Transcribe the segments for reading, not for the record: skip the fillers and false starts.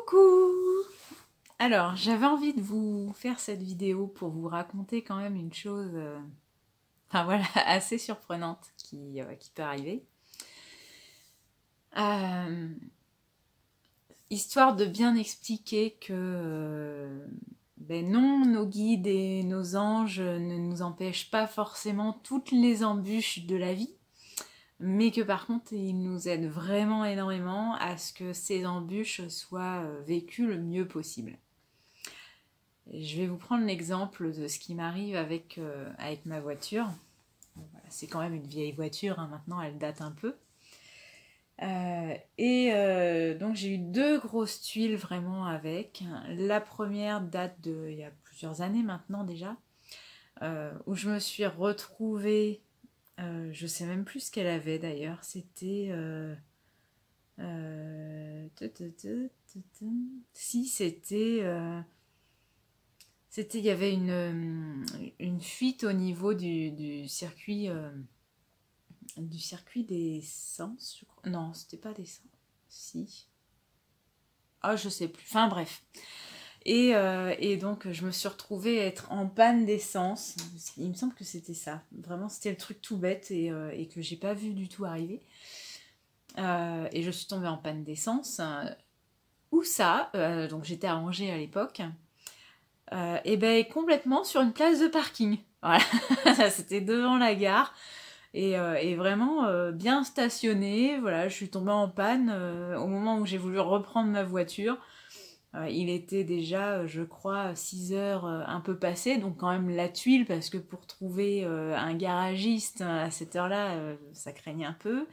Coucou! Alors, j'avais envie de vous faire cette vidéo pour vous raconter quand même une chose, enfin voilà, assez surprenante qui peut arriver. Euh, Histoire de bien expliquer que, ben non, nos guides et nos anges ne nous empêchent pas forcément toutes les embûches de la vie, mais que par contre, ils nous aident vraiment énormément à ce que ces embûches soient vécues le mieux possible. Je vais vous prendre l'exemple de ce qui m'arrive avec ma voiture. Voilà, c'est quand même une vieille voiture, hein, maintenant elle date un peu. Donc j'ai eu deux grosses tuiles vraiment avec. La première date il y a plusieurs années maintenant déjà, où je me suis retrouvée, je sais même plus ce qu'elle avait d'ailleurs, c'était... si c'était... il y avait une fuite au niveau du circuit d'essence, je crois. Non, c'était pas d'essence. Si. Ah, je sais plus. Enfin, bref. Et donc, je me suis retrouvée à être en panne d'essence. Il me semble que c'était ça. Vraiment, c'était le truc tout bête et que j'ai pas vu du tout arriver. Et je suis tombée en panne d'essence. Où ça Donc, j'étais à Angers à l'époque. Et ben complètement sur une place de parking. Voilà, c'était devant la gare et vraiment bien stationné. Voilà, je suis tombée en panne au moment où j'ai voulu reprendre ma voiture. Il était déjà, je crois, 6 heures un peu passé, donc quand même la tuile parce que pour trouver un garagiste à cette heure-là, ça craignait un peu.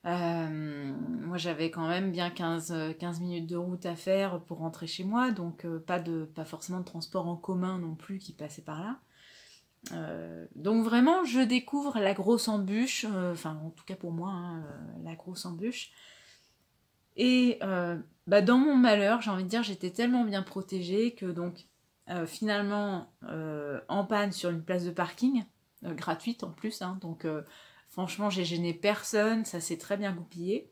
Moi j'avais quand même bien 15 minutes de route à faire pour rentrer chez moi, donc pas forcément de transport en commun non plus qui passait par là. Donc vraiment je découvre la grosse embûche, enfin en tout cas pour moi, hein, la grosse embûche. Et bah, dans mon malheur, j'ai envie de dire, j'étais tellement bien protégée que donc finalement en panne sur une place de parking, gratuite en plus, hein, donc franchement j'ai gêné personne, ça s'est très bien goupillé.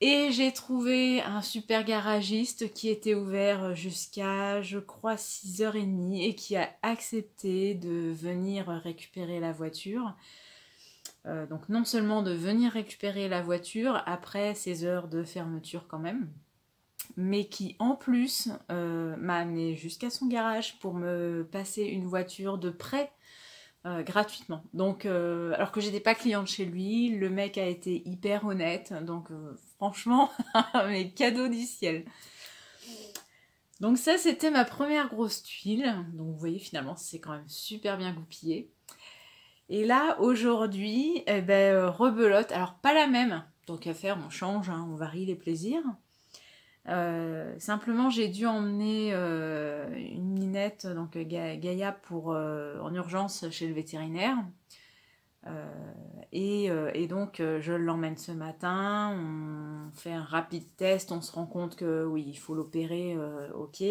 Et j'ai trouvé un super garagiste qui était ouvert jusqu'à, je crois, 6h30 et qui a accepté de venir récupérer la voiture. Donc non seulement de venir récupérer la voiture après ces heures de fermeture quand même, mais qui en plus m'a amené jusqu'à son garage pour me passer une voiture de prêt gratuitement. Donc, alors que j'étais pas cliente chez lui, le mec a été hyper honnête. Donc, franchement, mes cadeaux du ciel. Donc ça, c'était ma première grosse tuile. Donc, vous voyez, finalement, c'est quand même super bien goupillé. Et là, aujourd'hui, eh ben, rebelote. Alors, pas la même. Donc, à faire, on change, hein, on varie les plaisirs. Simplement, j'ai dû emmener une minette, donc Gaïa, en urgence chez le vétérinaire. Et donc, je l'emmène ce matin, on fait un rapide test, on se rend compte que oui, il faut l'opérer, ok.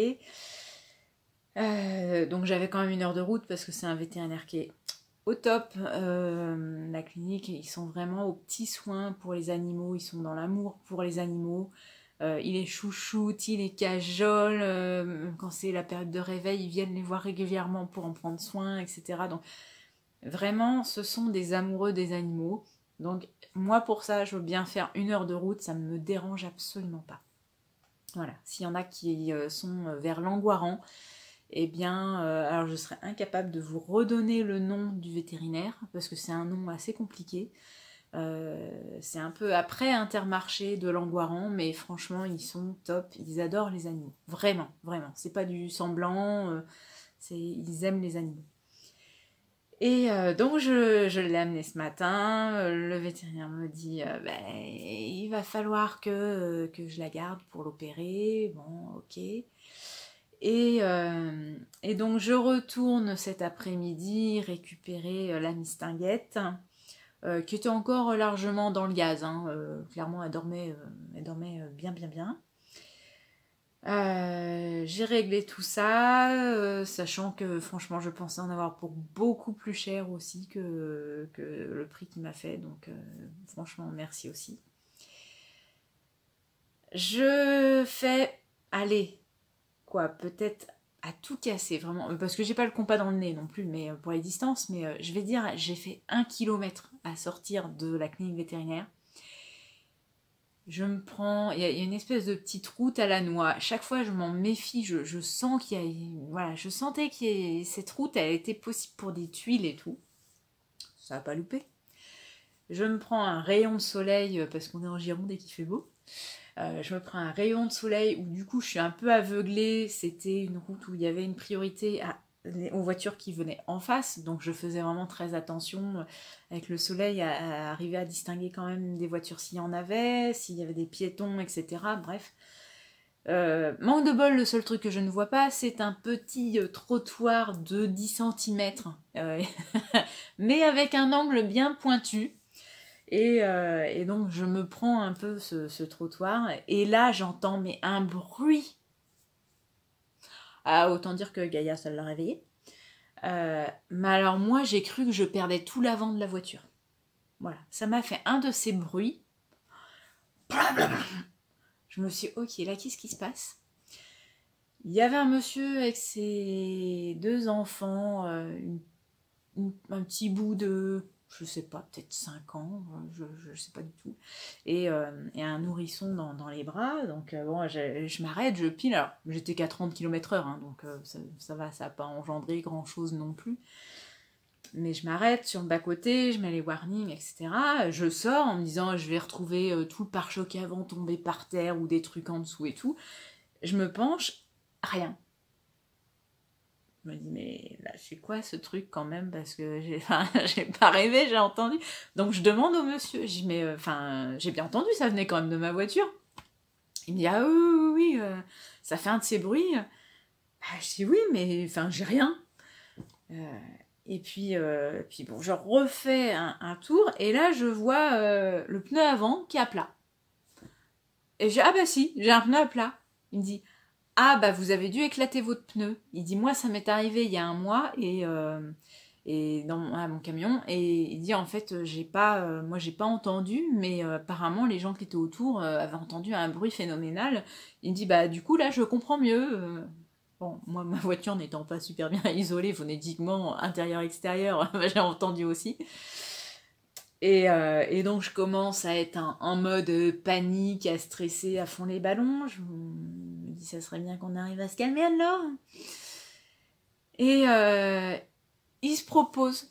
Donc, j'avais quand même 1 heure de route parce que c'est un vétérinaire qui est au top. La clinique, ils sont vraiment aux petits soins pour les animaux, ils sont dans l'amour pour les animaux. Il les chouchoute, il les cajole. Quand c'est la période de réveil, ils viennent les voir régulièrement pour en prendre soin, etc. Donc, vraiment, ce sont des amoureux des animaux. Donc, moi, pour ça, je veux bien faire 1 heure de route, ça ne me dérange absolument pas. Voilà. S'il y en a qui sont vers Langoiran, eh bien, alors je serais incapable de vous redonner le nom du vétérinaire, parce que c'est un nom assez compliqué. C'est un peu après Intermarché de Langoiran, mais franchement, ils sont top. Ils adorent les animaux. Vraiment, vraiment. C'est pas du semblant, ils aiment les animaux. Et donc je l'ai amené ce matin, le vétérinaire me dit ben, il va falloir que je la garde pour l'opérer, bon ok. Et donc je retourne cet après-midi récupérer la mistinguette, qui était encore largement dans le gaz, hein, clairement elle dormait bien bien bien. J'ai réglé tout ça, sachant que franchement je pensais en avoir pour beaucoup plus cher aussi que le prix qu'il m'a fait, donc franchement merci aussi. Je fais, allez, quoi, peut-être à tout casser, vraiment, parce que j'ai pas le compas dans le nez non plus, mais pour les distances, mais je vais dire, j'ai fait 1 kilomètre à sortir de la clinique vétérinaire. Je me prends, il y a une espèce de petite route à la noix. Chaque fois, je m'en méfie. Je sens qu'il y a, voilà, je sentais que cette route, elle était possible pour des tuiles et tout. Ça va pas louper. Je me prends un rayon de soleil parce qu'on est en Gironde et qu'il fait beau. Je me prends un rayon de soleil où du coup, je suis un peu aveuglée. C'était une route où il y avait une priorité aux voitures qui venaient en face, donc je faisais vraiment très attention avec le soleil à arriver à distinguer quand même des voitures s'il y en avait, s'il y avait des piétons, etc. Bref. Manque de bol, le seul truc que je ne vois pas, c'est un petit trottoir de 10 cm, mais avec un angle bien pointu. Et donc je me prends un peu ce trottoir, et là j'entends mais un bruit. Ah, autant dire que Gaïa, ça l'a réveillé. Mais alors moi, j'ai cru que je perdais tout l'avant de la voiture. Voilà, ça m'a fait un de ces bruits. Je me suis dit, ok, là, qu'est-ce qui se passe? Il y avait un monsieur avec ses 2 enfants, un petit bout de, je sais pas, peut-être 5 ans, je sais pas du tout, et un nourrisson dans les bras. Donc bon, je m'arrête, je pile. Alors j'étais qu'à 30 km/h, hein, donc ça va, ça n'a pas engendré grand chose non plus. Mais je m'arrête sur le bas-côté, je mets les warnings, etc. Je sors en me disant je vais retrouver tout le pare-choc avant tombé par terre ou des trucs en dessous et tout. Je me penche, rien. Je me dis, mais là, c'est quoi ce truc quand même? Parce que j'ai pas rêvé, j'ai entendu. Donc je demande au monsieur, je dis, mais j'ai bien entendu, ça venait quand même de ma voiture. Il me dit, ah oui, ça fait un de ces bruits. Bah, je dis, oui, mais enfin, j'ai rien. Et puis bon, je refais un tour, et là, je vois le pneu avant qui est à plat. Et j'ai, ah bah si, j'ai un pneu à plat. Il me dit, ah bah vous avez dû éclater votre pneu. Il dit, moi ça m'est arrivé il y a un mois et dans mon camion, et il dit en fait moi j'ai pas entendu, mais apparemment les gens qui étaient autour avaient entendu un bruit phénoménal. Il me dit bah du coup là je comprends mieux. Bon, moi ma voiture n'étant pas super bien isolée phonétiquement intérieur-extérieur, j'ai entendu aussi. Et donc je commence à être en mode panique, à stresser à fond les ballons. Je me dis ça serait bien qu'on arrive à se calmer alors. Et il se propose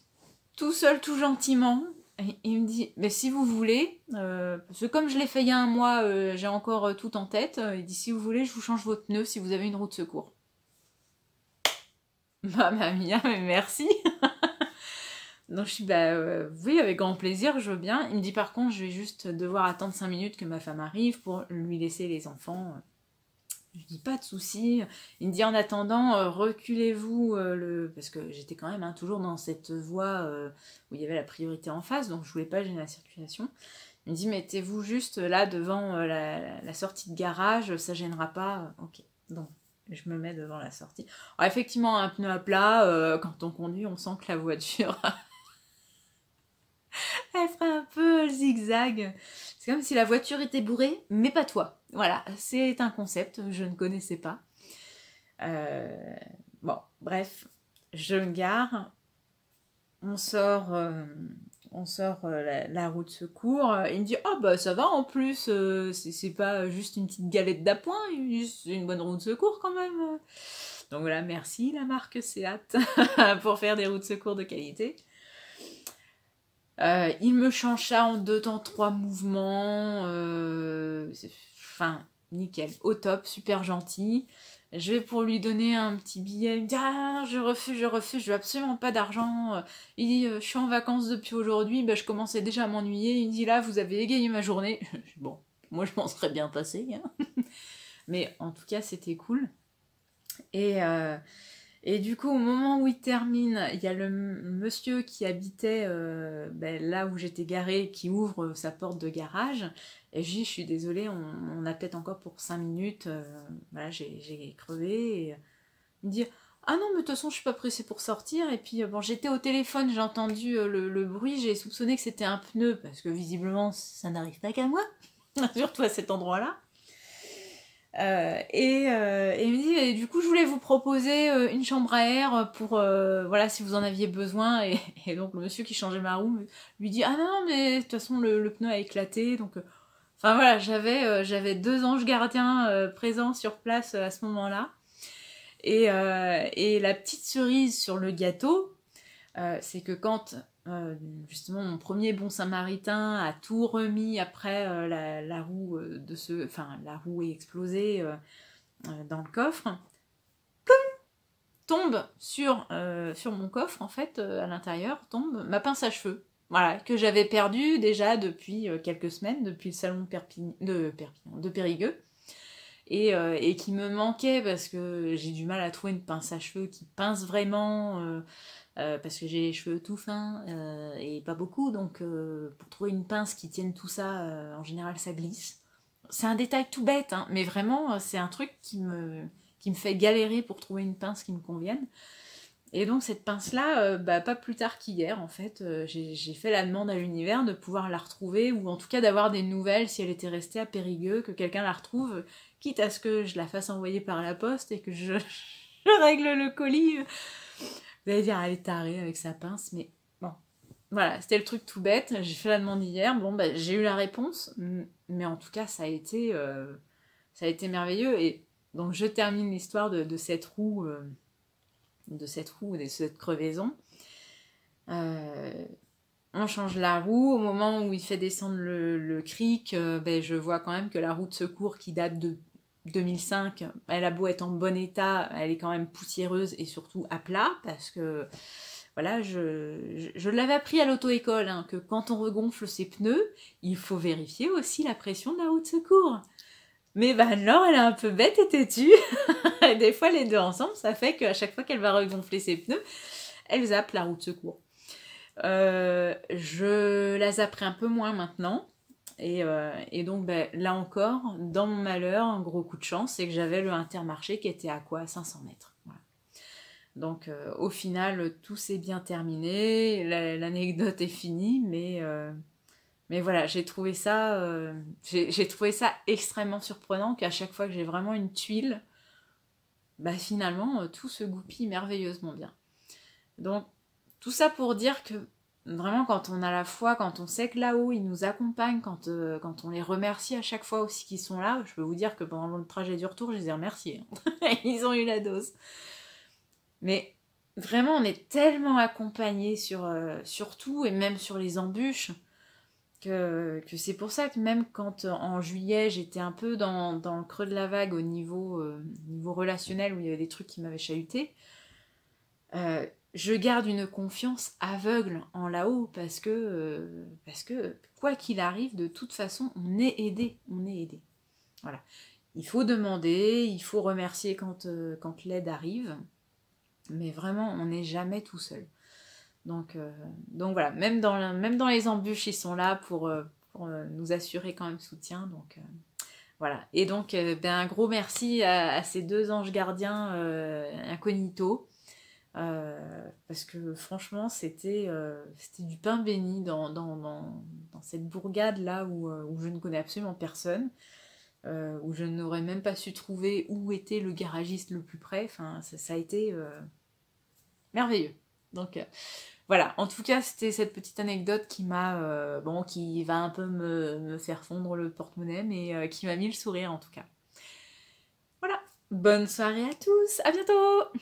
tout seul, tout gentiment. Et il me dit, mais si vous voulez, parce que comme je l'ai fait il y a un mois, j'ai encore tout en tête. Il dit, si vous voulez, je vous change votre pneu si vous avez une roue de secours. Mamma mia, mais merci. Donc je dis bah oui, avec grand plaisir, je veux bien. Il me dit par contre je vais juste devoir attendre 5 minutes que ma femme arrive pour lui laisser les enfants. Je dis pas de souci. Il me dit en attendant reculez-vous parce que j'étais quand même toujours dans cette voie où il y avait la priorité en face, donc je voulais pas gêner la circulation. Il me dit mettez-vous juste là devant la sortie de garage, ça gênera pas. Ok, donc je me mets devant la sortie. Alors, effectivement un pneu à plat, quand on conduit on sent que la voiture elle ferait un peu zigzag. C'est comme si la voiture était bourrée, mais pas toi. Voilà, c'est un concept, je ne connaissais pas. Bon, bref, je me gare. On sort la roue de secours. Il me dit, oh bah ça va en plus, c'est pas juste une petite galette d'appoint, c'est une bonne roue de secours quand même. Donc voilà, merci la marque Seat pour faire des roues de secours de qualité. Il me change ça en 2 temps 3 mouvements. Enfin, nickel, au top, super gentil. Je vais pour lui donner un petit billet. Il me dit ah, je refuse, je veux absolument pas d'argent. Il dit je suis en vacances depuis aujourd'hui. Ben, je commençais déjà à m'ennuyer. Il me dit là, vous avez égayé ma journée. Bon, moi je m'en serais bien passé. Hein. Mais en tout cas, c'était cool. Et du coup, au moment où il termine, il y a le monsieur qui habitait là où j'étais garée, qui ouvre sa porte de garage. Et je dis, je suis désolée, on a peut-être encore pour 5 minutes. Voilà, j'ai crevé. Et il me dit, ah non, mais de toute façon, je suis pas pressée pour sortir. Et puis, bon, j'étais au téléphone, j'ai entendu le bruit, j'ai soupçonné que c'était un pneu, parce que visiblement, ça n'arrive pas qu'à moi, surtout à cet endroit-là. Et il me dit, et du coup, je voulais vous proposer une chambre à air pour, voilà, si vous en aviez besoin. Et donc, le monsieur qui changeait ma roue lui dit, ah non, mais de toute façon, le pneu a éclaté. Donc, enfin voilà, j'avais 2 anges gardiens présents sur place à ce moment-là. Et la petite cerise sur le gâteau, c'est que quand justement mon premier bon samaritain a tout remis après la roue la roue est explosée dans le coffre, tombe sur mon coffre en fait à l'intérieur, tombe ma pince à cheveux. Voilà, que j'avais perdue déjà depuis quelques semaines, depuis le salon de Périgueux. Et qui me manquait parce que j'ai du mal à trouver une pince à cheveux qui pince vraiment, parce que j'ai les cheveux tout fins et pas beaucoup, donc pour trouver une pince qui tienne tout ça, en général ça glisse. C'est un détail tout bête, hein, mais vraiment c'est un truc qui me fait galérer pour trouver une pince qui me convienne. Et donc cette pince-là, pas plus tard qu'hier, en fait, j'ai fait la demande à l'univers de pouvoir la retrouver, ou en tout cas d'avoir des nouvelles si elle était restée à Périgueux, que quelqu'un la retrouve, quitte à ce que je la fasse envoyer par la poste et que je, je règle le colis. Vous allez dire, elle est tarée avec sa pince, mais bon. Voilà, c'était le truc tout bête, j'ai fait la demande hier, bon, j'ai eu la réponse, mais en tout cas, ça a été merveilleux. Et donc je termine l'histoire de cette roue... de cette crevaison. On change la roue. Au moment où il fait descendre le cric, je vois quand même que la roue de secours qui date de 2005, elle a beau être en bon état, elle est quand même poussiéreuse et surtout à plat, parce que voilà, je l'avais appris à l'auto-école, hein, que quand on regonfle ses pneus, il faut vérifier aussi la pression de la roue de secours. Mais Laure, elle est un peu bête et têtue. Des fois, les deux ensemble, ça fait qu'à chaque fois qu'elle va regonfler ses pneus, elle zappe la roue de secours. Je la zapperai un peu moins maintenant. Et donc, là encore, dans mon malheur, un gros coup de chance, c'est que j'avais le Intermarché qui était à quoi 500 mètres. Voilà. Donc, au final, tout s'est bien terminé. L'anecdote est finie, mais voilà, j'ai trouvé ça extrêmement surprenant qu'à chaque fois que j'ai vraiment une tuile, finalement, tout se goupille merveilleusement bien. Donc, tout ça pour dire que vraiment, quand on a la foi, quand on sait que là-haut, ils nous accompagnent, quand on les remercie à chaque fois aussi qu'ils sont là, je peux vous dire que pendant le trajet du retour, je les ai remerciés. Ils ont eu la dose. Mais vraiment, on est tellement accompagnés sur tout, et même sur les embûches, que c'est pour ça que même quand en juillet j'étais un peu dans le creux de la vague au niveau relationnel, où il y avait des trucs qui m'avaient chahuté, je garde une confiance aveugle en là-haut, parce que quoi qu'il arrive, de toute façon on est aidé, voilà. Il faut demander, il faut remercier quand l'aide arrive, mais vraiment on n'est jamais tout seul. Donc voilà, même dans les embûches, ils sont là pour nous assurer quand même soutien. Donc voilà. Et donc un gros merci à ces 2 anges gardiens incognito. Parce que franchement, c'était du pain béni dans cette bourgade là où je ne connais absolument personne. Où je n'aurais même pas su trouver où était le garagiste le plus près. Enfin, ça a été merveilleux. Donc voilà, en tout cas, c'était cette petite anecdote qui qui va un peu me faire fondre le porte-monnaie, mais qui m'a mis le sourire en tout cas. Voilà, bonne soirée à tous, à bientôt!